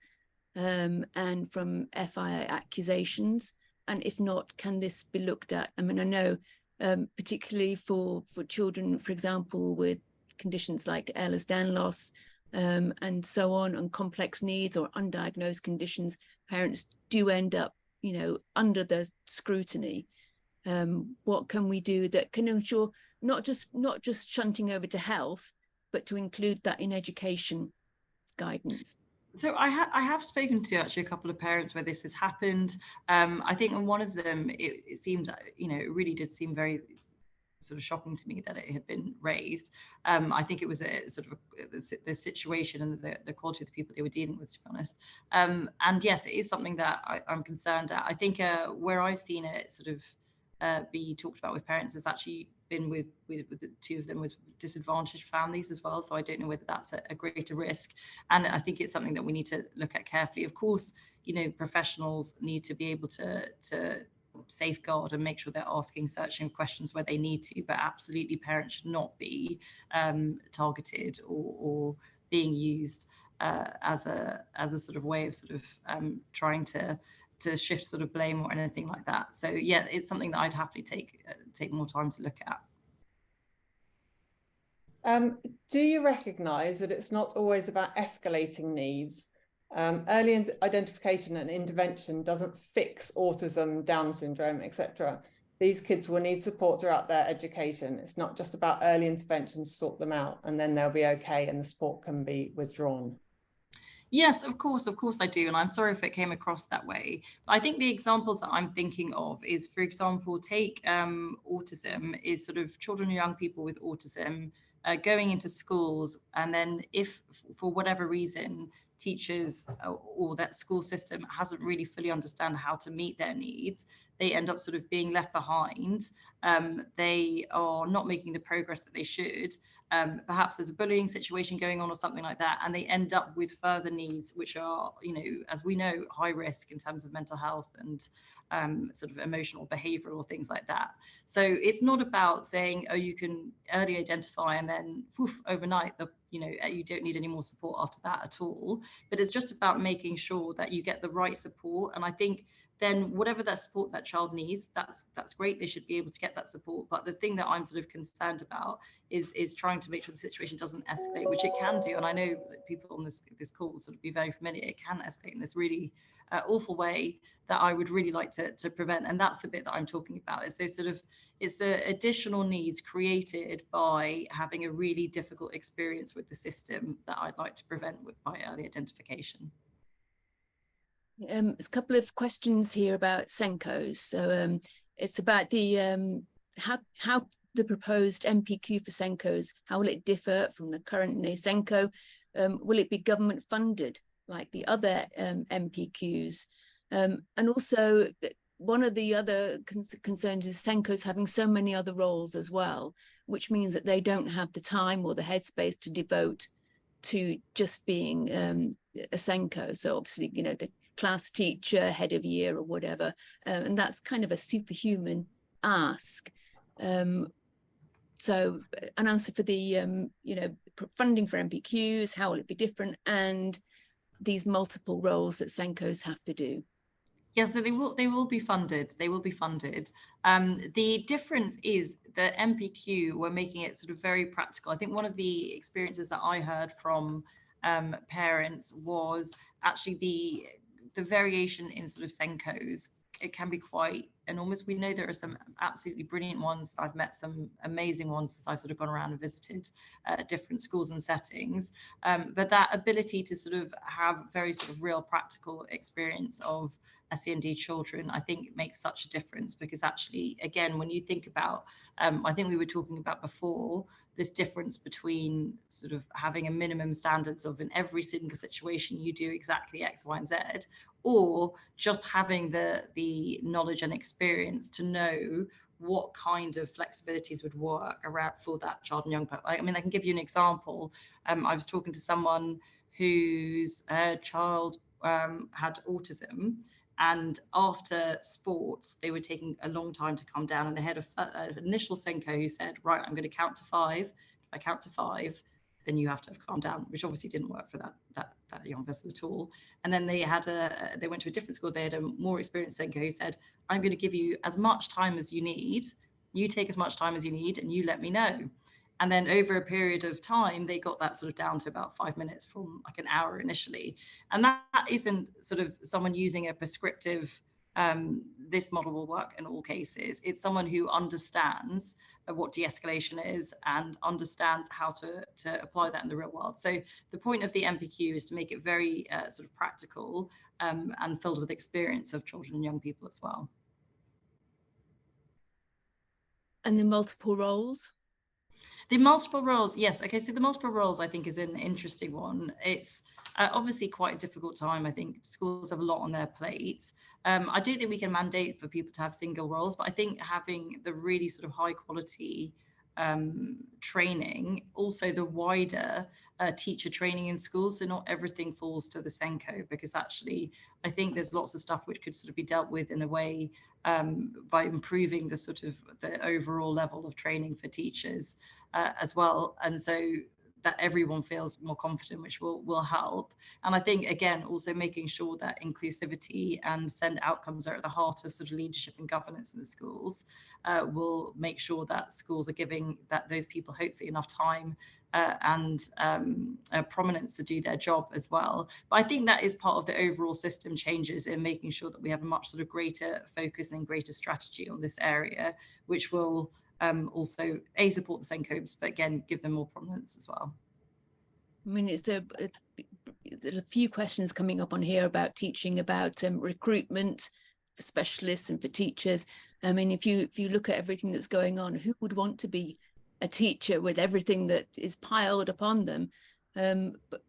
and from FII accusations? And if not, can this be looked at? I mean, I know particularly for children, for example, with conditions like Ehlers-Danlos and so on, and complex needs or undiagnosed conditions, parents do end up, you know, under the scrutiny. What can we do that can ensure not just shunting over to health, but to include that in education guidance? So I have spoken to actually a couple of parents where this has happened. I think in one of them, it seemed, you know, it really did seem very sort of shocking to me that it had been raised. I think it was a sort of the situation and the quality of the people they were dealing with, to be honest. And yes, it is something that I'm concerned at. I think where I've seen it sort of be talked about with parents has actually been with the 2 of them with disadvantaged families as well. So I don't know whether that's a greater risk. And I think it's something that we need to look at carefully. Of course, you know, professionals need to be able to safeguard and make sure they're asking searching questions where they need to, but absolutely parents should not be targeted or being used as a sort of way of sort of trying to shift sort of blame or anything like that. So yeah, it's something that I'd happily take more time to look at. Do you recognise that it's not always about escalating needs? Early identification and intervention doesn't fix autism, Down syndrome, etc. These kids will need support throughout their education. It's not just about early intervention to sort them out and then they'll be okay and the support can be withdrawn. Yes, of course I do. And I'm sorry if it came across that way. But I think the examples that I'm thinking of is, for example, take autism is sort of children and young people with autism going into schools. And then if for whatever reason, teachers or that school system hasn't really fully understand how to meet their needs, they end up sort of being left behind. They are not making the progress that they should. Perhaps there's a bullying situation going on or something like that, and they end up with further needs, which are, you know, as we know, high risk in terms of mental health and sort of emotional behavioral things like that. So it's not about saying, oh, you can early identify and then poof, overnight, you don't need any more support after that at all. But it's just about making sure that you get the right support. And I think then whatever that support that child needs, that's great. They should be able to get that support. But the thing that I'm sort of concerned about is trying to make sure the situation doesn't escalate, which it can do. And I know people on this call will sort of be very familiar. It can escalate in this really awful way that I would really like to prevent. And that's the bit that I'm talking about. Is those sort of, it's the additional needs created by having a really difficult experience with the system that I'd like to prevent by early identification. There's a couple of questions here about SENCOs. So it's about the how the proposed MPQ for SENCOs, how will it differ from the current SENCO? Will it be government funded like the other MPQs? And also, one of the other concerns is SENCOs having so many other roles as well, which means that they don't have the time or the headspace to devote to just being a SENCO. So obviously, you know, the class teacher, head of year or whatever, and that's kind of a superhuman ask. So an answer for the you know, funding for MPQs, how will it be different, and these multiple roles that SENCOs have to do? Yeah, so they will be funded. They will be funded. The difference is the MPQ, we're making it sort of very practical. I think one of the experiences that I heard from parents was actually the variation in sort of SENCOs. It can be quite enormous. We know there are some absolutely brilliant ones. I've met some amazing ones as I've sort of gone around and visited different schools and settings. But that ability to sort of have very sort of real practical experience of SEND children, I think makes such a difference, because actually, again, when you think about, I think we were talking about before, this difference between sort of having a minimum standards of in every single situation you do exactly X, Y, and Z, or just having the knowledge and experience to know what kind of flexibilities would work around for that child and young person. I mean, I can give you an example. I was talking to someone whose child had autism, and after sports, they were taking a long time to calm down. And they had an initial SENCO who said, right, I'm going to count to 5. If I count to 5, then you have to have calmed down, which obviously didn't work for that young person at all. And then they had they went to a different school. They had a more experienced SENCO who said, I'm going to give you as much time as you need. You take as much time as you need, and you let me know. And then over a period of time, they got that sort of down to about 5 minutes from like an hour initially. And that isn't sort of someone using a prescriptive, this model will work in all cases. It's someone who understands what de-escalation is and understands how to apply that in the real world. So the point of the MPQ is to make it very sort of practical and filled with experience of children and young people as well. And the multiple roles? The multiple roles, yes. Okay, so the multiple roles, I think, is an interesting one. It's obviously quite a difficult time. I think schools have a lot on their plates. I do think we can mandate for people to have single roles, but I think having the really sort of high quality training, also the wider teacher training in schools, so not everything falls to the SENCO, because actually I think there's lots of stuff which could sort of be dealt with in a way by improving the sort of the overall level of training for teachers as well, and so that everyone feels more confident, which will help. And I think, again, also making sure that inclusivity and SEND outcomes are at the heart of sort of leadership and governance in the schools will make sure that schools are giving those people hopefully enough time and prominence to do their job as well. But I think that is part of the overall system changes in making sure that we have a much sort of greater focus and greater strategy on this area, which will also support the SENCOs, but again, give them more prominence as well. I mean, there's a few questions coming up on here about teaching, about recruitment for specialists and for teachers. I mean, if you look at everything that's going on, who would want to be a teacher with everything that is piled upon them? But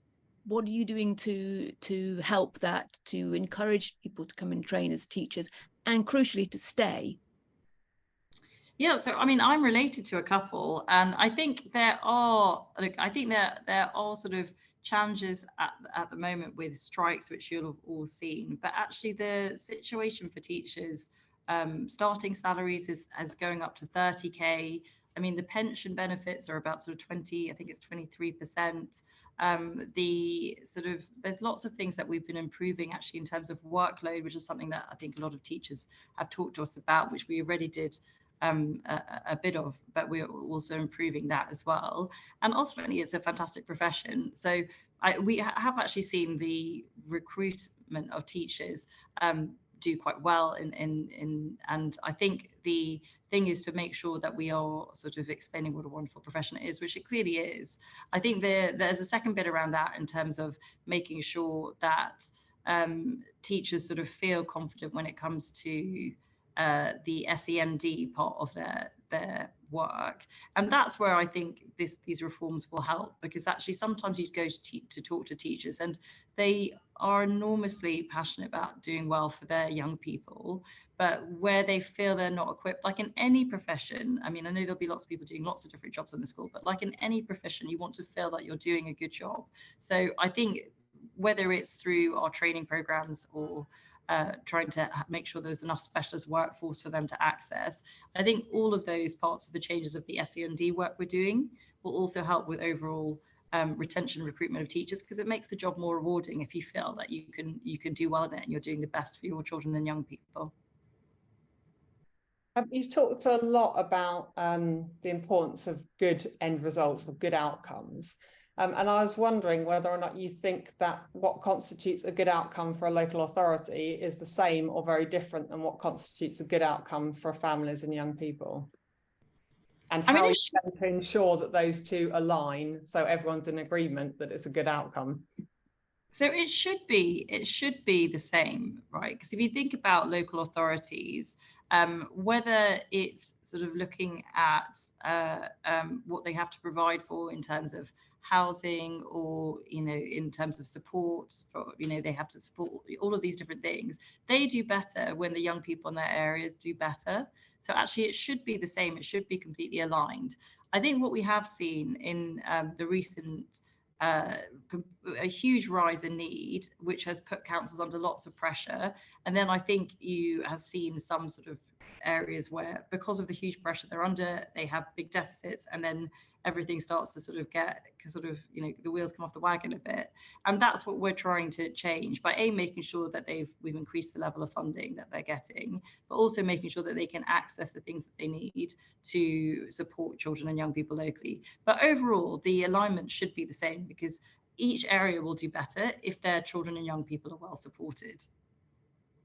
what are you doing to help that, to encourage people to come and train as teachers, and crucially to stay? Yeah, so I mean, I'm related to a couple, and I think there are sort of challenges at the moment with strikes, which you'll have all seen. But actually, the situation for teachers starting salaries is going up to 30k. I mean, the pension benefits are about sort of 20, I think it's 23%. There's lots of things that we've been improving actually in terms of workload, which is something that I think a lot of teachers have talked to us about, which we already did a bit of, but we're also improving that as well. And ultimately, it's a fantastic profession. So we have actually seen the recruitment of teachers do quite well and I think the thing is to make sure that we are sort of explaining what a wonderful profession it is, which it clearly is. I think there's a second bit around that in terms of making sure that teachers sort of feel confident when it comes to the SEND part of their work, and that's where I think these reforms will help, because actually sometimes you go to talk to teachers and they are enormously passionate about doing well for their young people, but where they feel they're not equipped, like in any profession, I mean, I know there'll be lots of people doing lots of different jobs in the school, but like in any profession, you want to feel that you're doing a good job. So I think whether it's through our training programs or trying to make sure there's enough specialist workforce for them to access, I think all of those parts of the changes of the SEND work we're doing will also help with overall retention and recruitment of teachers, because it makes the job more rewarding if you feel that you can do well in it and you're doing the best for your children and young people. You've talked a lot about the importance of good end results, of good outcomes. And I was wondering whether or not you think that what constitutes a good outcome for a local authority is the same or very different than what constitutes a good outcome for families and young people. And how are you going to ensure that those two align so everyone's in agreement that it's a good outcome? So it should be the same, right? Because if you think about local authorities, whether it's sort of looking at what they have to provide for in terms of housing, or in terms of support for, they have to support all of these different things, they do better when the young people in their areas do better. So actually it should be the same, it should be completely aligned. I think what we have seen in the recent a huge rise in need, which has put councils under lots of pressure, and then I think you have seen some sort of areas where, because of the huge pressure they're under, they have big deficits, and then everything starts to sort of the wheels come off the wagon a bit. And that's what we're trying to change by making sure that we've increased the level of funding that they're getting, but also making sure that they can access the things that they need to support children and young people locally. But overall, the alignment should be the same, because each area will do better if their children and young people are well supported.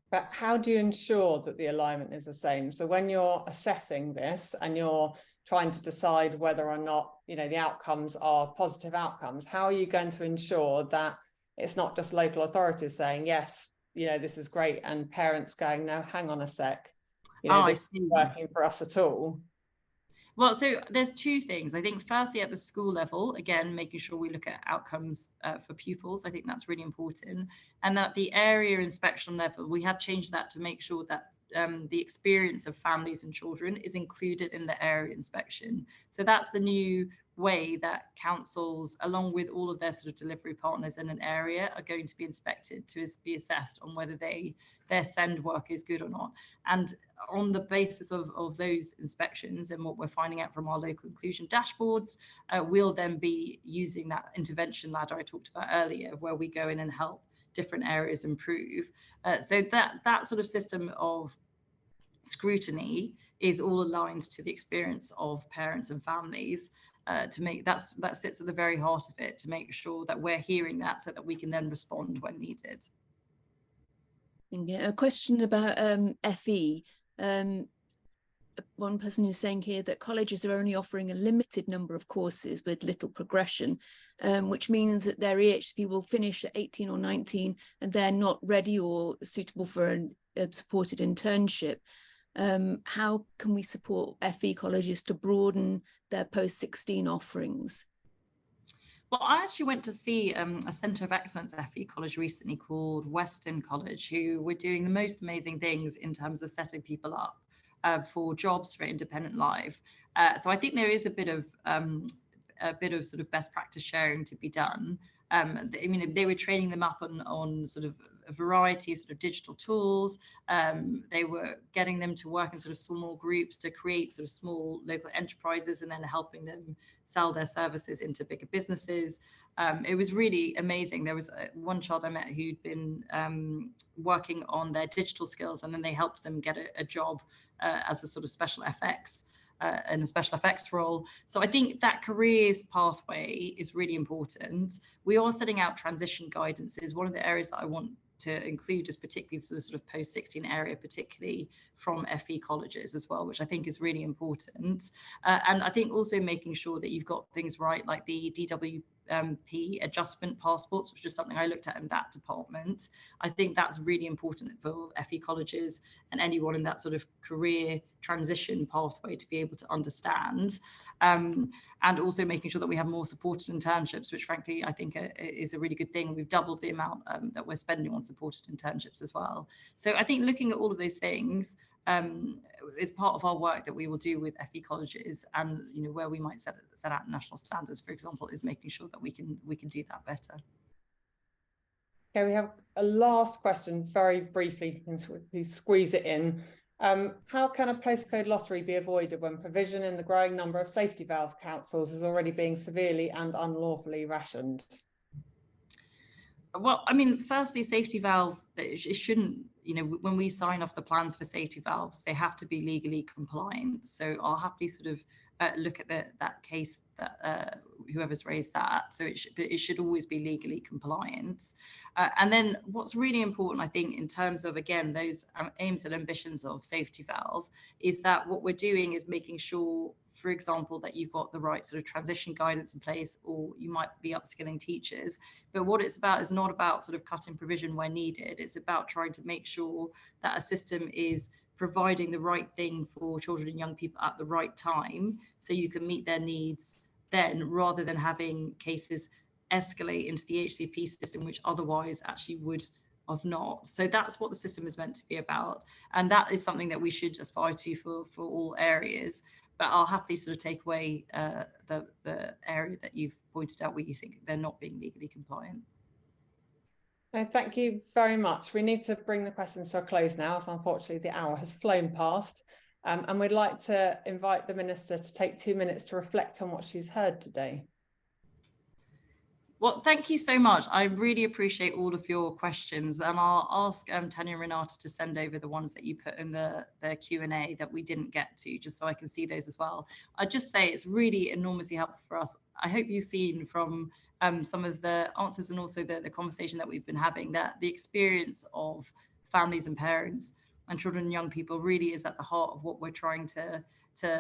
But how do you ensure that the alignment is the same? So when you're assessing this and you're trying to decide whether or not, the outcomes are positive outcomes, how are you going to ensure that it's not just local authorities saying, yes, this is great, and parents going, no, hang on a sec, this isn't working for us at all? Well, so there's two things. I think firstly, at the school level, again, making sure we look at outcomes for pupils. I think that's really important. And at the area inspection level, we have changed that to make sure that the experience of families and children is included in the area inspection. So that's the new way that councils, along with all of their sort of delivery partners in an area, are going to be inspected to be assessed on whether their SEND work is good or not. And on the basis of those inspections and what we're finding out from our local inclusion dashboards, we'll then be using that intervention ladder I talked about earlier, where we go in and help different areas improve. So that sort of system of scrutiny is all aligned to the experience of parents and families, to make that sits at the very heart of it, to make sure that we're hearing that so that we can then respond when needed. A question about FE. One person who's saying here that colleges are only offering a limited number of courses with little progression, which means that their EHCP will finish at 18 or 19 and they're not ready or suitable for a supported internship. How can we support FE colleges to broaden their post-16 offerings? Well, I actually went to see a Centre of Excellence FE college recently called Western College, who were doing the most amazing things in terms of setting people up for jobs, for independent life. So I think there is a bit of sort of best practice sharing to be done. I mean, they were training them up on sort of a variety of sort of digital tools. They were getting them to work in sort of small groups to create sort of small local enterprises and then helping them sell their services into bigger businesses. It was really amazing. There was one child I met who'd been working on their digital skills, and then they helped them get a job as a sort of special FX in a special effects role. So I think that careers pathway is really important. We are setting out transition guidances. One of the areas that I want to include is particularly the sort of post-16 area, particularly from FE colleges as well, which I think is really important. And I think also making sure that you've got things right, like the DWP adjustment passports, which is something I looked at in that department. I think that's really important for FE colleges and anyone in that sort of career transition pathway to be able to understand. And also making sure that we have more supported internships, which frankly I think is a really good thing. We've doubled the amount that we're spending on supported internships as well. So I think looking at all of those things is part of our work that we will do with FE colleges, and you know, where we might set out national standards, for example, is making sure that we can do that better. Okay, we have a last question, very briefly, and please squeeze it in. How can a postcode lottery be avoided when provision in the growing number of safety valve councils is already being severely and unlawfully rationed? Well, I mean, firstly, safety valve, it shouldn't, you know, when we sign off the plans for safety valves, they have to be legally compliant. So I'll happily sort of look at that case that whoever's raised that. So it should always be legally compliant. And then what's really important, I think, in terms of, again, those aims and ambitions of safety valve, is that what we're doing is making sure, for example, that you've got the right sort of transition guidance in place, or you might be upskilling teachers. But what it's about is not about sort of cutting provision where needed. It's about trying to make sure that a system is providing the right thing for children and young people at the right time, so you can meet their needs then, rather than having cases escalate into the HCP system, which otherwise actually would have not. So that's what the system is meant to be about. And that is something that we should aspire to for all areas. But I'll happily sort of take away the area that you've pointed out where you think they're not being legally compliant. No, thank you very much. We need to bring the questions to a close now, as unfortunately the hour has flown past. And we'd like to invite the Minister to take 2 minutes to reflect on what she's heard today. Well, thank you so much. I really appreciate all of your questions, and I'll ask Tania and Renata to send over the ones that you put in the Q&A that we didn't get to, just so I can see those as well. I'd just say it's really enormously helpful for us. I hope you've seen from some of the answers and also the conversation that we've been having that the experience of families and parents and children and young people really is at the heart of what we're trying to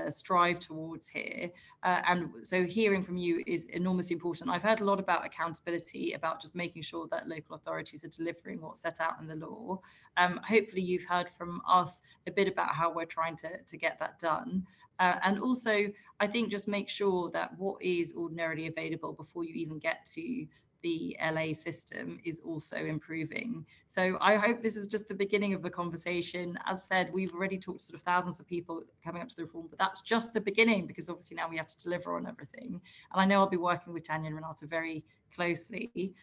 strive towards here. And so hearing from you is enormously important. I've heard a lot about accountability, about just making sure that local authorities are delivering what's set out in the law. Hopefully you've heard from us a bit about how we're trying to get that done. And also, I think just make sure that what is ordinarily available before you even get to the LA system is also improving. So I hope this is just the beginning of the conversation. As said, we've already talked to sort of thousands of people coming up to the reform, but that's just the beginning, because obviously now we have to deliver on everything. And I know I'll be working with Tania and Renata very closely.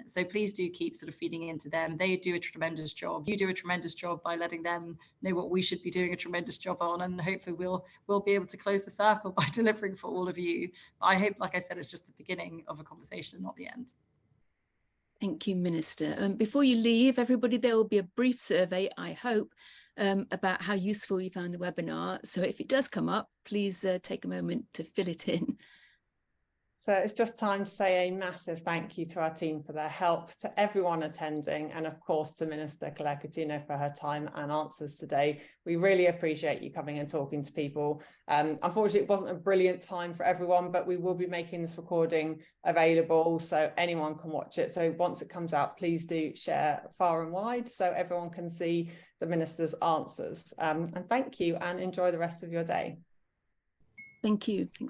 So please do keep sort of feeding into them. They do a tremendous job. You do a tremendous job by letting them know what we should be doing a tremendous job on, and hopefully we'll be able to close the circle by delivering for all of you. But I hope, like I said, it's just the beginning of a conversation, not the end. Thank you, Minister. Before you leave, everybody, there will be a brief survey, I hope, about how useful you found the webinar. So if it does come up, please take a moment to fill it in. So it's just time to say a massive thank you to our team for their help, to everyone attending, and of course to Minister Claire Coutinho for her time and answers today. We really appreciate you coming and talking to people. Unfortunately, it wasn't a brilliant time for everyone, but we will be making this recording available so anyone can watch it. So once it comes out, please do share far and wide so everyone can see the Minister's answers. And thank you, and enjoy the rest of your day. Thank you. Thanks.